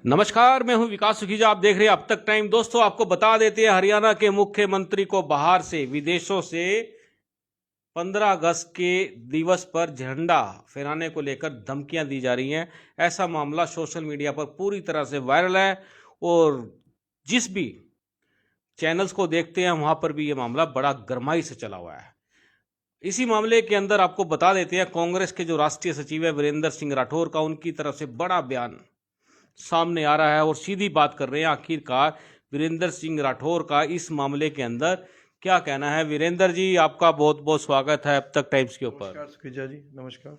नमस्कार, मैं हूं विकास सुखीजा। आप देख रहे हैं अब तक टाइम। दोस्तों, आपको बता देते हैं, हरियाणा के मुख्यमंत्री को बाहर से, विदेशों से 15 अगस्त के दिवस पर झंडा फहराने को लेकर धमकियां दी जा रही हैं। ऐसा मामला सोशल मीडिया पर पूरी तरह से वायरल है और जिस भी चैनल्स को देखते हैं वहां पर भी ये मामला बड़ा गरमाई से चला हुआ है। इसी मामले के अंदर आपको बता देते हैं, कांग्रेस के जो राष्ट्रीय सचिव है वीरेंद्र सिंह राठौर का, उनकी तरफ से बड़ा बयान सामने आ रहा है और सीधी बात कर रहे हैं। आखिरकार वीरेंद्र सिंह राठौर का इस मामले के अंदर क्या कहना है। वीरेंद्र जी, आपका बहुत बहुत स्वागत है अब तक टाइम्स के ऊपर। नमस्कार सुखीजा जी, नमस्कार।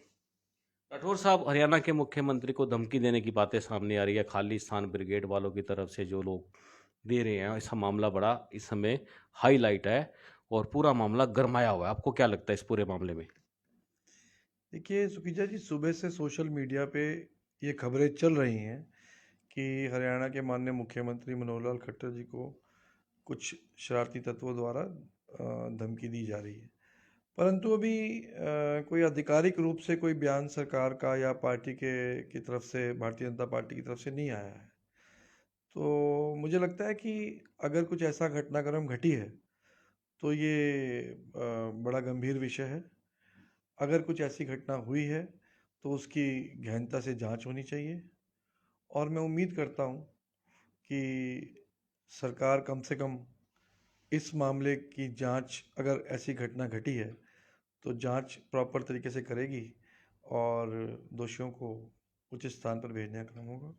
राठौर साहब, हरियाणा के मुख्यमंत्री को धमकी देने की बातें सामने आ रही है, खालिस्तान ब्रिगेड वालों की तरफ से जो लोग दे रहे हैं। ऐसा मामला बड़ा इस समय हाईलाइट है और पूरा मामला गरमाया हुआ है। आपको क्या लगता है इस पूरे मामले में? देखिए सुखीजा जी, सुबह से सोशल मीडिया पे ये खबरें चल रही हैं कि हरियाणा के माननीय मुख्यमंत्री मनोहर लाल खट्टर जी को कुछ शरारती तत्वों द्वारा धमकी दी जा रही है। परंतु अभी कोई आधिकारिक रूप से कोई बयान सरकार का या पार्टी के की तरफ से, भारतीय जनता पार्टी की तरफ से नहीं आया है। तो मुझे लगता है कि अगर कुछ ऐसा घटनाक्रम घटी है तो ये बड़ा गंभीर विषय है। अगर कुछ ऐसी घटना हुई है तो उसकी गहनता से जांच होनी चाहिए और मैं उम्मीद करता हूं कि सरकार कम से कम इस मामले की जांच, अगर ऐसी घटना घटी है तो जांच प्रॉपर तरीके से करेगी और दोषियों को उचित स्थान पर भेजने का काम होगा।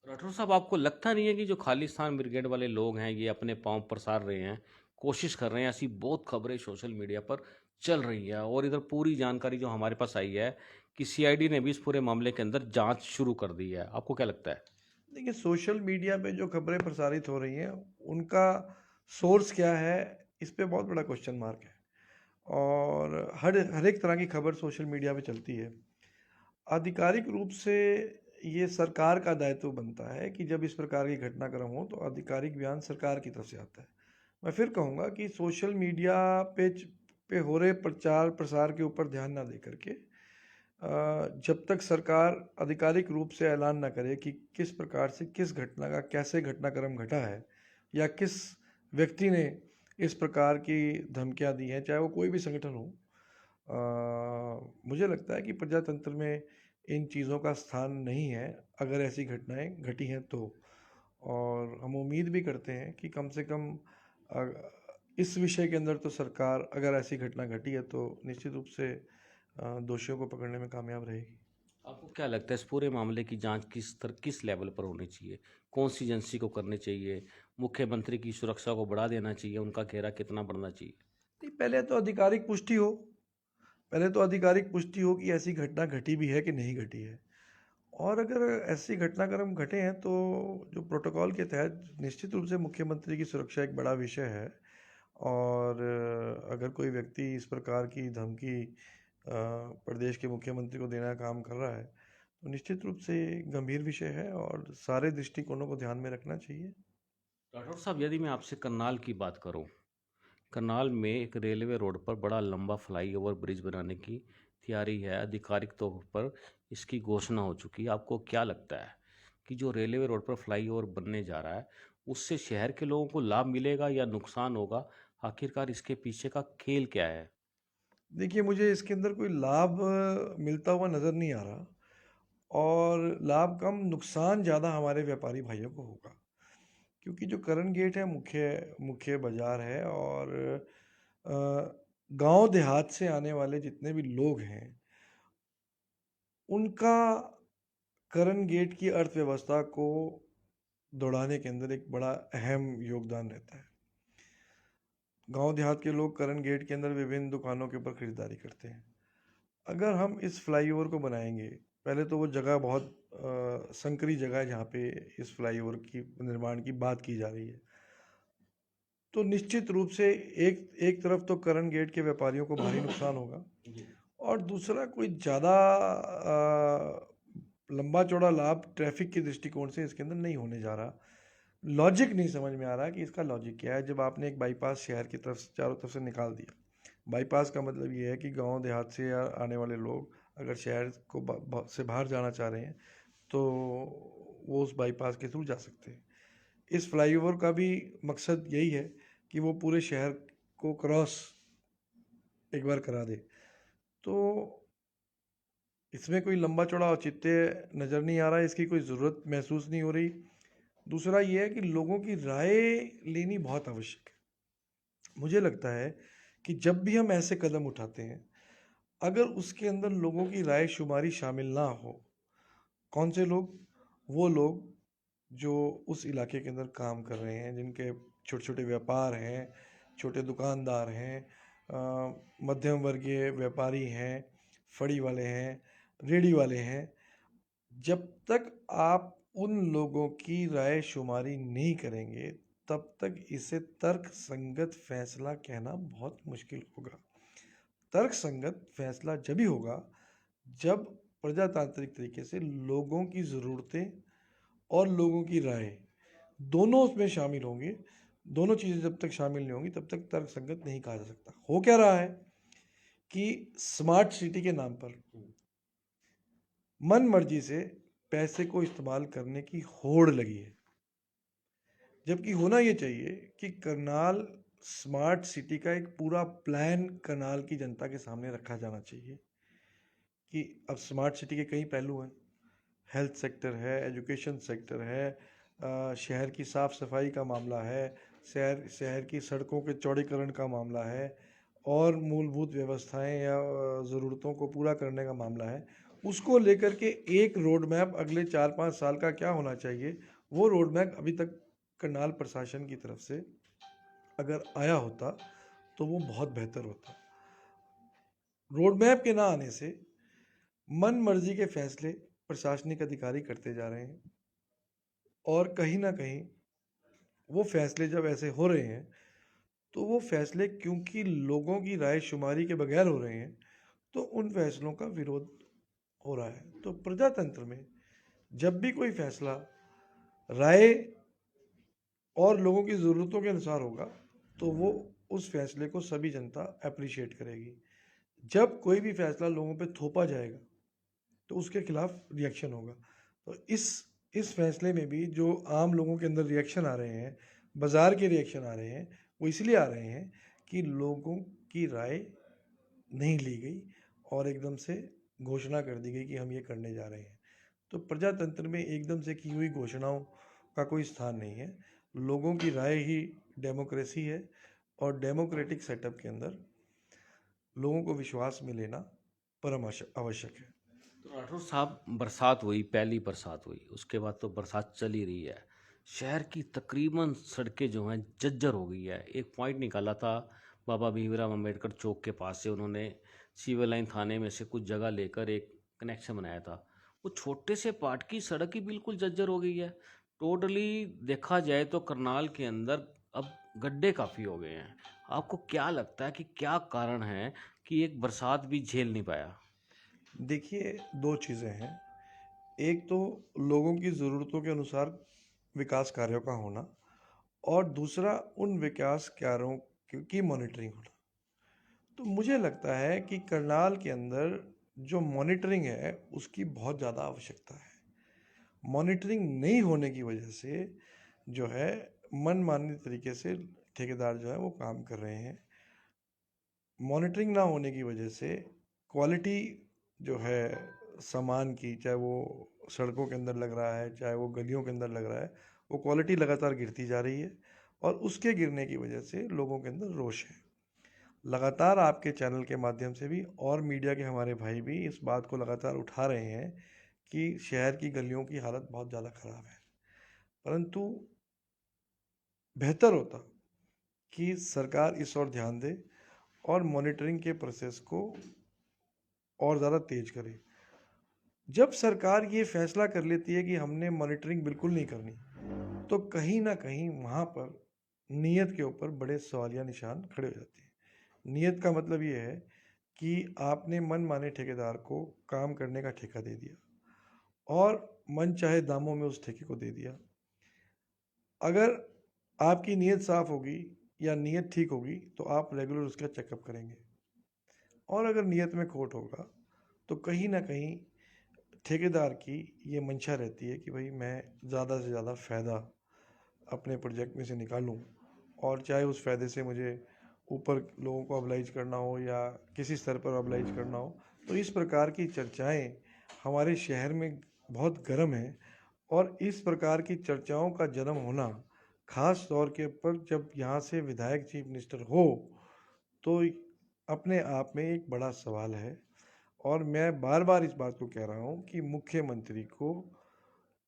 राठौर साहब, आपको लगता नहीं है कि जो खालिस्तान ब्रिगेड वाले लोग हैं ये अपने पांव पसार रहे हैं, कोशिश कर रहे हैं? ऐसी बहुत खबरें सोशल मीडिया पर चल रही है और इधर पूरी जानकारी जो हमारे पास आई है कि सीआईडी ने भी इस पूरे मामले के अंदर जांच शुरू कर दी है। आपको क्या लगता है? देखिए, सोशल मीडिया पे जो खबरें प्रसारित हो रही हैं उनका सोर्स क्या है, इस पे बहुत बड़ा क्वेश्चन मार्क है। और हर एक तरह की खबर सोशल मीडिया पे चलती है। आधिकारिक रूप से ये सरकार का दायित्व बनता है कि जब इस प्रकार की घटनाक्रम हो तो आधिकारिक बयान सरकार की तरफ से आता है। मैं फिर कहूँगा कि सोशल मीडिया पे हो रहे प्रचार प्रसार के ऊपर ध्यान ना दे करके, जब तक सरकार आधिकारिक रूप से ऐलान ना करे कि किस प्रकार से, किस घटना का, कैसे घटनाक्रम घटा है या किस व्यक्ति ने इस प्रकार की धमकियां दी हैं, चाहे वो कोई भी संगठन हो, मुझे लगता है कि प्रजातंत्र में इन चीज़ों का स्थान नहीं है अगर ऐसी घटनाएं घटी हैं तो। और हम उम्मीद भी करते हैं कि कम से कम अ, इस विषय के अंदर तो सरकार, अगर ऐसी घटना घटी है तो निश्चित रूप से दोषियों को पकड़ने में कामयाब रहेगी। आपको क्या लगता है इस पूरे मामले की जांच किस लेवल पर होनी चाहिए? कौन सी एजेंसी को करनी चाहिए? मुख्यमंत्री की सुरक्षा को बढ़ा देना चाहिए? उनका घेरा कितना बढ़ना चाहिए? नहीं, पहले तो आधिकारिक पुष्टि हो कि ऐसी घटना घटी भी है कि नहीं घटी है। और अगर ऐसी घटनाक्रम घटे हैं तो जो प्रोटोकॉल के तहत, निश्चित रूप से मुख्यमंत्री की सुरक्षा एक बड़ा विषय है। और अगर कोई व्यक्ति इस प्रकार की धमकी प्रदेश के मुख्यमंत्री को देने का काम कर रहा है तो निश्चित रूप से ये गंभीर विषय है और सारे दृष्टिकोणों को ध्यान में रखना चाहिए। राठौर साहब, यदि मैं आपसे करनाल की बात करूं, करनाल में एक रेलवे रोड पर बड़ा लंबा फ्लाईओवर ब्रिज बनाने की तैयारी है। आधिकारिक तौर पर इसकी घोषणा हो चुकी है। आपको क्या लगता है कि जो रेलवे रोड पर फ्लाईओवर बनने जा रहा है उससे शहर के लोगों को लाभ मिलेगा या नुकसान होगा? आखिरकार इसके पीछे का खेल क्या है? देखिए, मुझे इसके अंदर कोई लाभ मिलता हुआ नज़र नहीं आ रहा। और लाभ कम, नुकसान ज़्यादा हमारे व्यापारी भाइयों को होगा। क्योंकि जो करण गेट है, मुख्य मुख्य बाजार है। और गांव देहात से आने वाले जितने भी लोग हैं उनका करण गेट की अर्थव्यवस्था को दौड़ाने के अंदर एक बड़ा अहम योगदान रहता है। गांव देहात के लोग करण गेट के अंदर विभिन्न दुकानों के ऊपर खरीदारी करते हैं। अगर हम इस फ्लाईओवर को बनाएंगे, पहले तो वो जगह बहुत संकरी जगह है जहाँ पे इस फ्लाईओवर की निर्माण की बात की जा रही है। तो निश्चित रूप से एक एक तरफ तो करण गेट के व्यापारियों को भारी नुकसान होगा जी। और दूसरा कोई ज़्यादा लंबा चौड़ा लाभ ट्रैफिक के दृष्टिकोण से इसके अंदर नहीं होने जा रहा। लॉजिक नहीं समझ में आ रहा कि इसका लॉजिक क्या है। जब आपने एक बाईपास शहर की तरफ से, चारों तरफ से निकाल दिया, बाईपास का मतलब ये है कि गांव देहात से आने वाले लोग अगर शहर को से बाहर जाना चाह रहे हैं तो वो उस बाईपास के थ्रू जा सकते हैं। इस फ्लाईओवर का भी मकसद यही है कि वो पूरे शहर को क्रॉस एक बार करा दे। तो इसमें कोई लंबा चौड़ा औचित्य नज़र नहीं आ रहा है, इसकी कोई ज़रूरत महसूस नहीं हो रही। दूसरा ये है कि लोगों की राय लेनी बहुत आवश्यक है। मुझे लगता है कि जब भी हम ऐसे कदम उठाते हैं, अगर उसके अंदर लोगों की राय शुमारी शामिल ना हो, कौन से लोग? वो लोग जो उस इलाके के अंदर काम कर रहे हैं, जिनके छोटे छोटे व्यापार हैं, छोटे दुकानदार हैं, मध्यम वर्गीय व्यापारी हैं, फड़ी वाले हैं, रेडी वाले हैं। जब तक आप उन लोगों की राय शुमारी नहीं करेंगे, तब तक इसे तर्क संगत फैसला कहना बहुत मुश्किल होगा। तर्क संगत फैसला जब ही होगा जब प्रजातांत्रिक तरीके से लोगों की ज़रूरतें और लोगों की राय दोनों उसमें शामिल होंगे। दोनों चीज़ें जब तक शामिल नहीं होंगी तब तक तर्क संगत नहीं कहा जा सकता। हो क्या रहा है कि स्मार्ट सिटी के नाम पर मन मर्जी से पैसे को इस्तेमाल करने की होड़ लगी है, जबकि होना ये चाहिए कि करनाल स्मार्ट सिटी का एक पूरा प्लान करनाल की जनता के सामने रखा जाना चाहिए कि अब स्मार्ट सिटी के कई पहलू हैं। हेल्थ सेक्टर है, एजुकेशन सेक्टर है, शहर की साफ़ सफाई का मामला है, शहर की सड़कों के चौड़ीकरण का मामला है, और मूलभूत व्यवस्थाएं या ज़रूरतों को पूरा करने का मामला है। उसको लेकर के एक रोड मैप अगले 4-5 साल का क्या होना चाहिए, वो रोड मैप अभी तक करनाल प्रशासन की तरफ से अगर आया होता तो वो बहुत बेहतर होता। रोड मैप के ना आने से मन मर्जी के फैसले प्रशासनिक अधिकारी करते जा रहे हैं, और कहीं ना कहीं वो फैसले जब ऐसे हो रहे हैं तो वो फैसले क्योंकि लोगों की राय शुमारी के बगैर हो रहे हैं, तो उन फैसलों का विरोध हो रहा है। तो प्रजातंत्र में जब भी कोई फैसला राय और लोगों की ज़रूरतों के अनुसार होगा तो वो उस फैसले को सभी जनता अप्रिशिएट करेगी। जब कोई भी फैसला लोगों पे थोपा जाएगा तो उसके खिलाफ रिएक्शन होगा। तो इस फैसले में भी जो आम लोगों के अंदर रिएक्शन आ रहे हैं, बाज़ार के रिएक्शन आ रहे हैं, वो इसलिए आ रहे हैं कि लोगों की राय नहीं ली गई और एकदम से घोषणा कर दी गई कि हम ये करने जा रहे हैं। तो प्रजातंत्र में एकदम से की हुई घोषणाओं का कोई स्थान नहीं है। लोगों की राय ही डेमोक्रेसी है, और डेमोक्रेटिक सेटअप के अंदर लोगों को विश्वास में लेना परम आवश्यक है। तो राठौर साहब, बरसात हुई, पहली बरसात हुई, उसके बाद तो बरसात चल ही रही है। शहर की तकरीबन सड़कें जो हैं जर्जर हो गई है। एक पॉइंट निकाला था बाबा भीमराव अम्बेडकर चौक के पास से, उन्होंने सिविल लाइन थाने में से कुछ जगह लेकर एक कनेक्शन बनाया था। वो छोटे से पार्ट की सड़क ही बिल्कुल जर्जर हो गई है। टोटली देखा जाए तो करनाल के अंदर अब गड्ढे काफ़ी हो गए हैं। आपको क्या लगता है कि क्या कारण है कि एक बरसात भी झेल नहीं पाया? देखिए, दो चीज़ें हैं। एक तो लोगों की ज़रूरतों के अनुसार विकास कार्यों का होना, और दूसरा उन विकास कार्यों की मॉनिटरिंग होना। तो मुझे लगता है कि करनाल के अंदर जो मॉनिटरिंग है उसकी बहुत ज़्यादा आवश्यकता है। मॉनिटरिंग नहीं होने की वजह से जो है मनमानी तरीके से ठेकेदार जो है वो काम कर रहे हैं। मॉनिटरिंग ना होने की वजह से क्वालिटी जो है सामान की, चाहे वो सड़कों के अंदर लग रहा है चाहे वो गलियों के अंदर लग रहा है, वो क्वालिटी लगातार गिरती जा रही है, और उसके गिरने की वजह से लोगों के अंदर रोष है। लगातार आपके चैनल के माध्यम से भी और मीडिया के हमारे भाई भी इस बात को लगातार उठा रहे हैं कि शहर की गलियों की हालत बहुत ज़्यादा ख़राब है। परंतु बेहतर होता कि सरकार इस ओर ध्यान दे और मॉनिटरिंग के प्रोसेस को और ज़्यादा तेज करे। जब सरकार ये फैसला कर लेती है कि हमने मॉनिटरिंग बिल्कुल नहीं करनी, तो कहीं ना कहीं वहाँ पर नीयत के ऊपर बड़े सवालिया निशान खड़े हो जाते हैं। नीयत का मतलब ये है कि आपने मन माने ठेकेदार को काम करने का ठेका दे दिया और मन चाहे दामों में उस ठेके को दे दिया। अगर आपकी नीयत साफ होगी या नीयत ठीक होगी तो आप रेगुलर उसका चेकअप करेंगे, और अगर नीयत में खोट होगा तो कहीं ना कहीं ठेकेदार की ये मंशा रहती है कि भाई मैं ज़्यादा से ज़्यादा फ़ायदा अपने प्रोजेक्ट में से निकालूं, और चाहे उस फ़ायदे से मुझे ऊपर लोगों को ऑब्लाइज करना हो या किसी स्तर पर ऑब्लाइज करना हो। तो इस प्रकार की चर्चाएं हमारे शहर में बहुत गर्म है, और इस प्रकार की चर्चाओं का जन्म होना खास तौर के पर जब यहाँ से विधायक चीफ मिनिस्टर हो, तो अपने आप में एक बड़ा सवाल है। और मैं बार बार इस बात को कह रहा हूँ कि मुख्यमंत्री को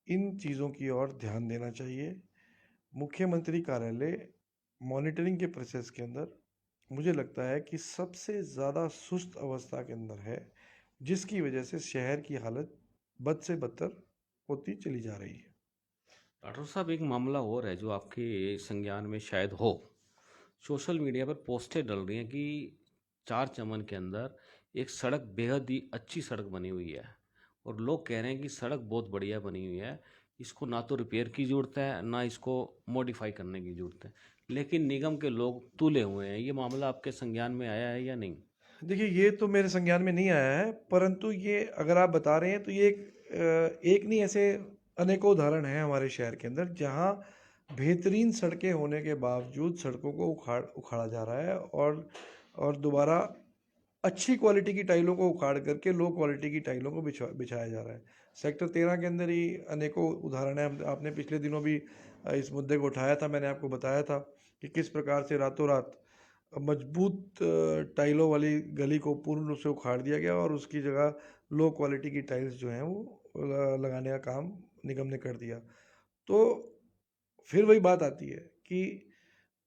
इन चीज़ों की ओर ध्यान देना चाहिए। मुख्यमंत्री कार्यालय मॉनिटरिंग के प्रोसेस के अंदर मुझे लगता है कि सबसे ज़्यादा सुस्त अवस्था के अंदर है, जिसकी वजह से शहर की हालत बद से बदतर होती चली जा रही है। राठौर साहब, एक मामला और है जो आपके संज्ञान में शायद हो। सोशल मीडिया पर पोस्टें डल रही हैं कि चार चमन के अंदर एक सड़क बेहद ही अच्छी सड़क बनी हुई है और लोग कह रहे हैं कि सड़क बहुत बढ़िया बनी हुई है, इसको ना तो रिपेयर की ज़रूरत है ना इसको मॉडिफाई करने की ज़रूरत है, लेकिन निगम के लोग तुले हुए हैं। ये मामला आपके संज्ञान में आया है या नहीं? देखिए, ये तो मेरे संज्ञान में नहीं आया है, परंतु ये अगर आप बता रहे हैं तो ये एक नहीं, ऐसे अनेकों उदाहरण हैं हमारे शहर के अंदर जहाँ बेहतरीन सड़कें होने के बावजूद सड़कों को उखाड़ा जा रहा है, और दोबारा अच्छी क्वालिटी की टाइलों को उखाड़ करके लो क्वालिटी की टाइलों को बिछाया जा रहा है। सेक्टर 13 के अंदर ही अनेकों उदाहरण है। आपने पिछले दिनों भी इस मुद्दे को उठाया था। मैंने आपको बताया था कि किस प्रकार से रातों रात मजबूत टाइलों वाली गली को पूर्ण रूप से उखाड़ दिया गया, और उसकी जगह लो क्वालिटी की टाइल्स जो हैं वो लगाने का काम निगम ने कर दिया। तो फिर वही बात आती है कि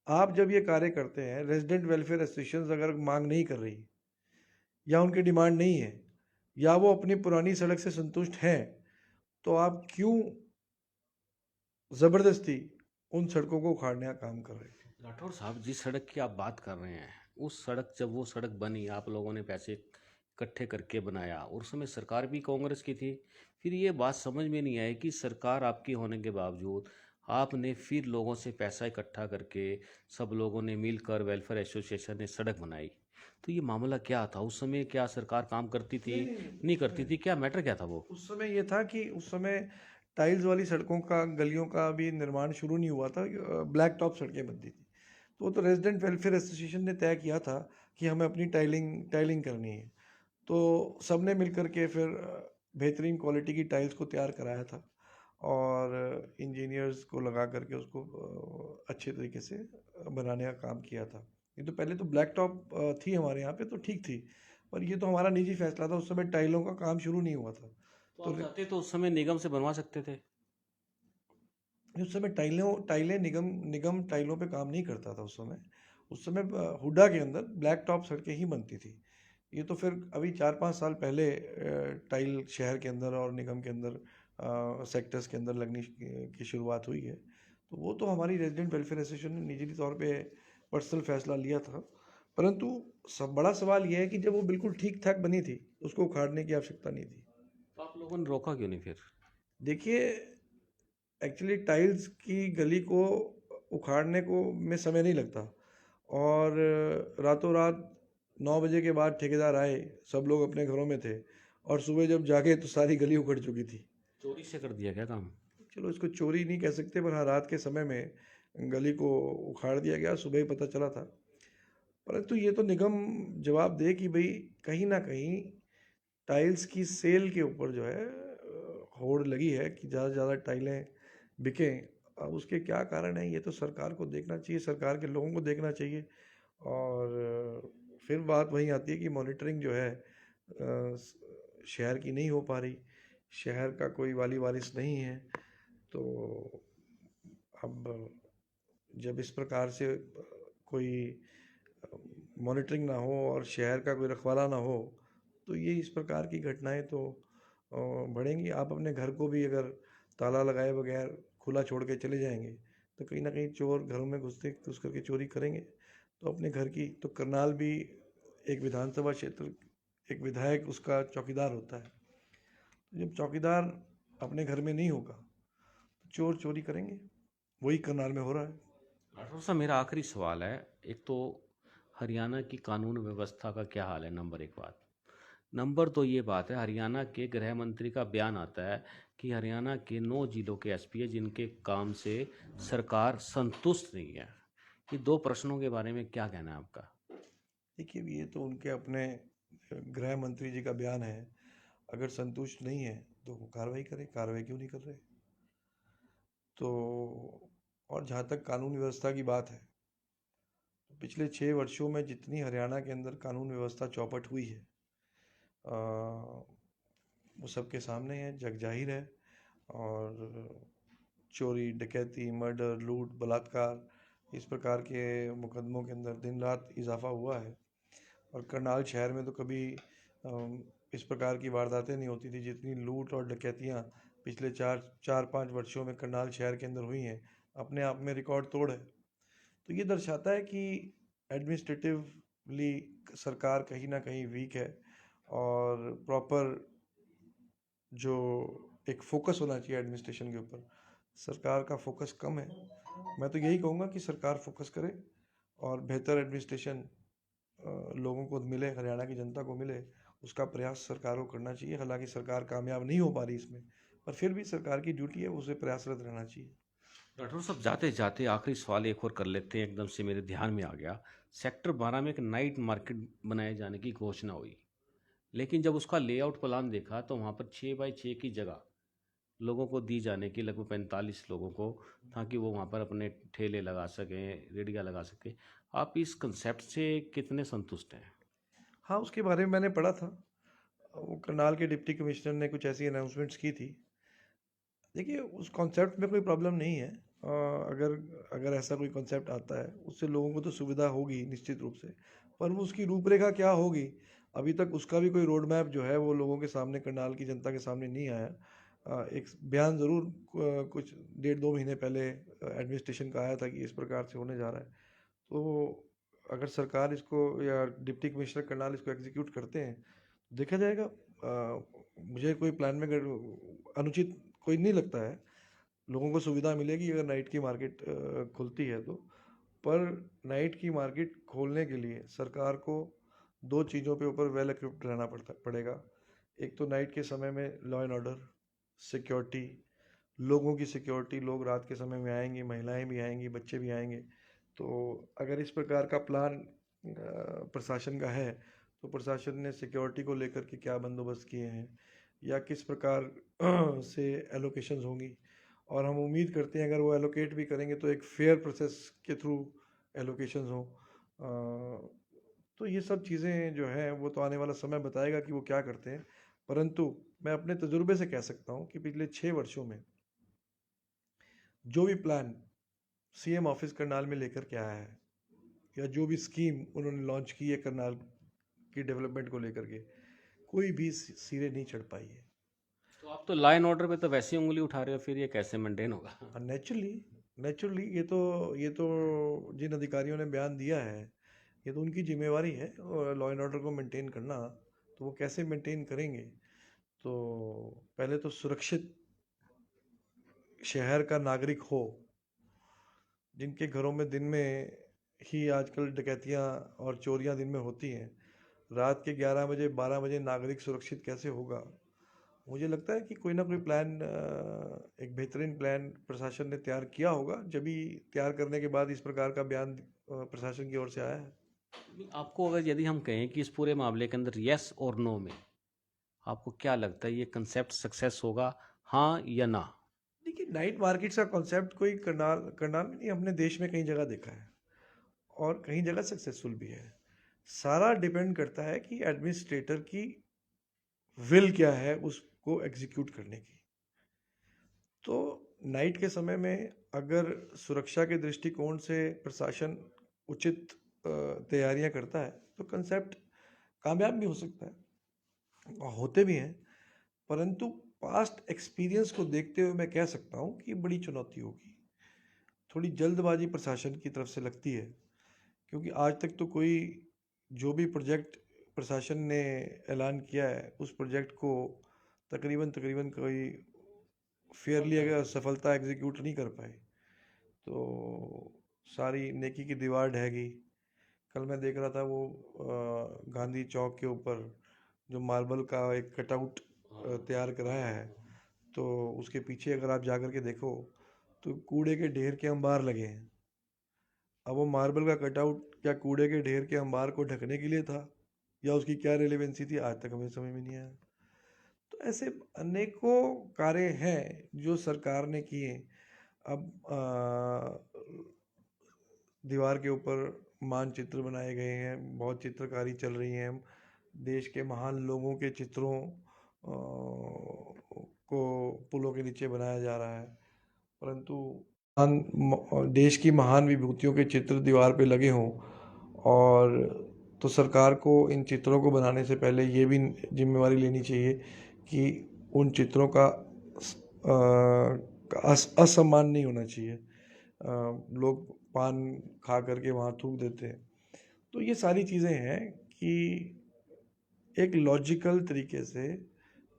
आप जब ये कार्य करते हैं, रेजिडेंट वेलफेयर एसोसिएशन अगर मांग नहीं कर रही या उनकी डिमांड नहीं है या वो अपनी पुरानी सड़क से संतुष्ट हैं, तो आप क्यों ज़बरदस्ती उन सड़कों को उखाड़ने का काम कर रहे हैं? राठौर साहब, जिस सड़क की आप बात कर रहे हैं, उस सड़क, जब वो सड़क बनी, आप लोगों ने पैसे इकट्ठे करके बनाया, और उस समय सरकार भी कांग्रेस की थी। फिर ये बात समझ में नहीं आई कि सरकार आपकी होने के बावजूद आपने फिर लोगों से पैसा इकट्ठा करके, सब लोगों ने मिलकर, वेलफेयर एसोसिएशन ने सड़क बनाई। तो ये मामला क्या था उस समय? क्या सरकार काम करती थी, नहीं नहीं, नहीं करती थी? क्या मैटर क्या था वो? उस समय ये था कि उस समय टाइल्स वाली सड़कों का, गलियों का भी निर्माण शुरू नहीं हुआ था। ब्लैक टॉप सड़कें बनती थी। तो वो तो रेजिडेंट वेलफेयर एसोसिएशन ने तय किया था कि हमें अपनी टाइलिंग करनी है। तो सबने मिल कर के फिर बेहतरीन क्वालिटी की टाइल्स को तैयार कराया था, और इंजीनियर्स को लगा करके उसको अच्छे तरीके से बनाने का काम किया था। ये तो पहले तो ब्लैक टॉप थी हमारे यहाँ पे, तो ठीक थी, पर ये तो हमारा निजी फैसला था। उस समय टाइलों का काम शुरू नहीं हुआ था। तो तो आप चाहते तो उस समय निगम से बनवा सकते थे। उस समय टाइलें निगम निगम टाइलों पे काम नहीं करता था उस समय। उस समय हुडा के अंदर ब्लैक टॉप सड़कें ही बनती थी। ये तो फिर अभी 4-5 साल पहले टाइल शहर के अंदर और निगम के अंदर सेक्टर्स के अंदर लगनी की शुरुआत हुई है। तो वो तो हमारी रेजिडेंट वेलफेयर एसोसिएशन ने निजी तौर पे पर्सनल फैसला लिया था। परंतु सब बड़ा सवाल यह है कि जब वो बिल्कुल ठीक ठाक बनी थी, उसको उखाड़ने की आवश्यकता नहीं थी। तो आप लोगों ने रोका क्यों नहीं फिर? देखिए, एक्चुअली टाइल्स की गली को उखाड़ने को में समय नहीं लगता, और रातों रात 9 बजे के बाद ठेकेदार आए, सब लोग अपने घरों में थे, और सुबह जब जागे तो सारी गली उखड़ चुकी थी। चोरी से कर दिया क्या काम? चलो, इसको चोरी नहीं कह सकते, पर हाँ, रात के समय में गली को उखाड़ दिया गया, सुबह ही पता चला था। परंतु ये तो निगम जवाब दे कि भाई कहीं ना कहीं टाइल्स की सेल के ऊपर जो है होड़ लगी है कि ज़्यादा से ज़्यादा टाइलें बिकें। अब उसके क्या कारण है, ये तो सरकार को देखना चाहिए, सरकार के लोगों को देखना चाहिए। और फिर बात वहीं आती है कि मॉनिटरिंग जो है शहर की नहीं हो पा रही, शहर का कोई वाली वारिस नहीं है। तो अब जब इस प्रकार से कोई मॉनिटरिंग ना हो और शहर का कोई रखवाला ना हो, तो ये इस प्रकार की घटनाएं तो बढ़ेंगी। आप अपने घर को भी अगर ताला लगाए बगैर खुला छोड़ के चले जाएंगे, तो कहीं ना कहीं चोर घरों में घुस करके चोरी करेंगे। तो अपने घर की तो करनाल भी एक विधानसभा क्षेत्र, एक विधायक उसका चौकीदार होता है। तो जब चौकीदार अपने घर में नहीं होगा, तो चोर चोरी करेंगे। वही करनाल में हो रहा है। राठौर साहब, मेरा आखिरी सवाल है। एक तो हरियाणा की कानून व्यवस्था का क्या हाल है, नंबर एक बात। नंबर तो ये बात है, हरियाणा के गृह मंत्री का बयान आता है कि हरियाणा के 9 जिलों के एसपी है जिनके काम से सरकार संतुष्ट नहीं है। ये दो प्रश्नों के बारे में क्या कहना है आपका? देखिए, ये तो उनके अपने गृह मंत्री जी का बयान है। अगर संतुष्ट नहीं है तो वो कार्रवाई करें, कार्रवाई क्यों नहीं कर रहे? तो और जहाँ तक कानून व्यवस्था की बात है, तो पिछले 6 वर्षों में जितनी हरियाणा के अंदर कानून व्यवस्था चौपट हुई है, अ, वो सबके सामने है, जग जाहिर है। और चोरी, डकैती, मर्डर, लूट, बलात्कार, इस प्रकार के मुकदमों के अंदर दिन रात इजाफा हुआ है। और करनाल शहर में तो कभी इस प्रकार की वारदातें नहीं होती थी जितनी लूट और डकैतियाँ पिछले 4-5 वर्षों में करनाल शहर के अंदर हुई हैं। अपने आप में रिकॉर्ड तोड़ है। तो ये दर्शाता है कि एडमिनिस्ट्रेटिवली सरकार कहीं ना कहीं वीक है। और प्रॉपर जो एक फोकस होना चाहिए एडमिनिस्ट्रेशन के ऊपर, सरकार का फोकस कम है। मैं तो यही कहूँगा कि सरकार फोकस करे और बेहतर एडमिनिस्ट्रेशन लोगों को मिले, हरियाणा की जनता को मिले, उसका प्रयास सरकार को करना चाहिए। हालांकि सरकार कामयाब नहीं हो पा रही इसमें, पर फिर भी सरकार की ड्यूटी है, उसे प्रयासरत रहना चाहिए। राठौर साहब, जाते जाते आखिरी सवाल एक और कर लेते हैं, एकदम से मेरे ध्यान में आ गया। सेक्टर 12 में एक नाइट मार्केट बनाए जाने की घोषणा हुई, लेकिन जब उसका लेआउट प्लान देखा तो वहाँ पर 6x6 की जगह लोगों को दी जाने की, लगभग 45 लोगों को, ताकि वो वहाँ पर अपने ठेले लगा सकें, रेडियाँ लगा सकें। आप इस कंसेप्ट से कितने संतुष्ट हैं? हाँ, उसके बारे में मैंने पढ़ा था। वो करनाल के डिप्टी कमिश्नर ने कुछ ऐसी अनाउंसमेंट्स की थी। देखिए, उस कॉन्सेप्ट में कोई प्रॉब्लम नहीं है। अगर अगर ऐसा कोई कॉन्सेप्ट आता है, उससे लोगों को तो सुविधा होगी निश्चित रूप से, पर वो उसकी रूपरेखा क्या होगी, अभी तक उसका भी कोई रोड मैप जो है वो लोगों के सामने, करनाल की जनता के सामने नहीं आया। एक बयान ज़रूर कुछ 1.5-2 महीने पहले एडमिनिस्ट्रेशन का आया था कि इस प्रकार से होने जा रहा है। तो अगर सरकार इसको या डिप्टी कमिश्नर करनाल इसको एग्जीक्यूट करते हैं, तो देखा जाएगा। मुझे कोई प्लान में अनुचित कोई नहीं लगता है। लोगों को सुविधा मिलेगी अगर नाइट की मार्केट खुलती है तो। पर नाइट की मार्केट खोलने के लिए सरकार को दो चीज़ों पे ऊपर वेल इक्विप्ड रहना पड़ेगा। एक तो नाइट के समय में लॉ एंड ऑर्डर, सिक्योरिटी, लोगों की सिक्योरिटी, लोग रात के समय में आएंगे, महिलाएं भी आएंगी, बच्चे भी आएंगे। तो अगर इस प्रकार का प्लान प्रशासन का है, तो प्रशासन ने सिक्योरिटी को लेकर के क्या बंदोबस्त किए हैं या किस प्रकार से एलोकेशंस होंगी। और हम उम्मीद करते हैं अगर वो एलोकेट भी करेंगे तो एक फेयर प्रोसेस के थ्रू एलोकेशंस हों। तो ये सब चीज़ें जो हैं वो तो आने वाला समय बताएगा कि वो क्या करते हैं। परंतु मैं अपने तजुर्बे से कह सकता हूँ कि पिछले 6 वर्षों में जो भी प्लान सीएम ऑफिस करनाल में लेकर के आया है या जो भी स्कीम उन्होंने लॉन्च की है करनाल की डेवलपमेंट को लेकर के, कोई भी सिरे नहीं चढ़ पाई है। तो आप तो लॉ एंड ऑर्डर पे तो वैसी उंगली उठा रहे हो, फिर ये कैसे मेंटेन होगा? और नेचुरली नेचुरली ये तो जिन अधिकारियों ने बयान दिया है, ये तो उनकी जिम्मेवारी है और लॉ एंड ऑर्डर को मेंटेन करना। तो वो कैसे मेंटेन करेंगे? तो पहले तो सुरक्षित शहर का नागरिक हो, जिनके घरों में दिन में ही आजकल डकैतियाँ और चोरियाँ दिन में होती हैं, रात के 11 बजे 12 बजे नागरिक सुरक्षित कैसे होगा? मुझे लगता है कि कोई ना कोई प्लान, एक बेहतरीन प्लान प्रशासन ने तैयार किया होगा, जब भी तैयार करने के बाद इस प्रकार का बयान प्रशासन की ओर से आया है। आपको अगर यदि हम कहें कि इस पूरे मामले के अंदर यस और नो में आपको क्या लगता है, ये कंसेप्ट सक्सेस होगा, हाँ या ना? देखिए, नाइट मार्केट्स का कॉन्सेप्ट कोई करनाल करनाल में नहीं, हमने देश में कई जगह देखा है और कई जगह सक्सेसफुल भी है। सारा डिपेंड करता है कि एडमिनिस्ट्रेटर की विल क्या है उसको एग्जीक्यूट करने की। तो नाइट के समय में अगर सुरक्षा के दृष्टिकोण से प्रशासन उचित तैयारियां करता है तो कंसेप्ट कामयाब भी हो सकता है और होते भी हैं। परंतु पास्ट एक्सपीरियंस को देखते हुए मैं कह सकता हूँ कि ये बड़ी चुनौती होगी। थोड़ी जल्दबाजी प्रशासन की तरफ से लगती है, क्योंकि आज तक तो कोई जो भी प्रोजेक्ट प्रशासन ने ऐलान किया है उस प्रोजेक्ट को तकरीबन तकरीबन कोई फेयरली अगर सफलता एग्जीक्यूट नहीं कर पाए। तो सारी नेकी की दीवार ढह गई। कल मैं देख रहा था वो गांधी चौक के ऊपर जो मार्बल का एक कटआउट तैयार कराया है, तो उसके पीछे अगर आप जा कर के देखो तो कूड़े के ढेर के अंबार लगे हैं। अब वो मार्बल का कटआउट क्या कूड़े के ढेर के अंबार को ढकने के लिए था, या उसकी क्या रेलेवेंसी थी, आज तक हमें समझ में नहीं आया। तो ऐसे अनेकों कार्य हैं जो सरकार ने किए। अब दीवार के ऊपर मानचित्र बनाए गए हैं, बहुत चित्रकारी चल रही है। देश के महान लोगों के चित्रों को पुलों के नीचे बनाया जा रहा है, परंतु देश की महान विभूतियों के चित्र दीवार पे लगे हों, और तो सरकार को इन चित्रों को बनाने से पहले ये भी जिम्मेवारी लेनी चाहिए कि उन चित्रों का असम्मान नहीं होना चाहिए। लोग पान खा करके वहाँ थूक देते हैं। तो ये सारी चीज़ें हैं कि एक लॉजिकल तरीके से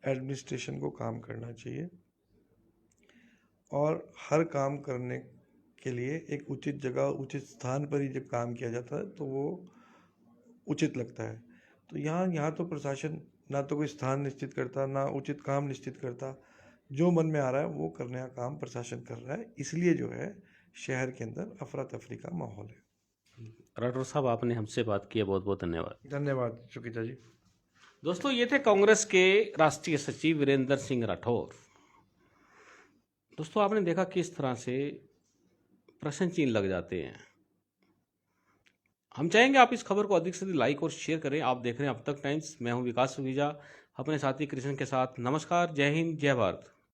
एडमिनिस्ट्रेशन को काम करना चाहिए, और हर काम करने के लिए एक उचित जगह उचित स्थान पर ही जब काम किया जाता है तो वो उचित लगता है। तो यहाँ तो प्रशासन ना तो कोई स्थान निश्चित करता, ना उचित काम निश्चित करता। जो मन में आ रहा है वो करने का काम प्रशासन कर रहा है, इसलिए जो है शहर के अंदर अफरा तफरी का माहौल है। राठौर साहब, आपने हमसे बात की है, बहुत बहुत धन्यवाद। धन्यवाद सुकीता जी। दोस्तों, ये थे कांग्रेस के राष्ट्रीय सचिव वीरेंद्र सिंह राठौर। दोस्तों, आपने देखा किस तरह से प्रश्न चिन्ह लग जाते हैं। हम चाहेंगे आप इस खबर को अधिक से अधिक लाइक और शेयर करें। आप देख रहे हैं अब तक टाइम्स। मैं हूं विकास सुखीजा, अपने साथी कृष्ण के साथ। नमस्कार, जय हिंद, जय भारत।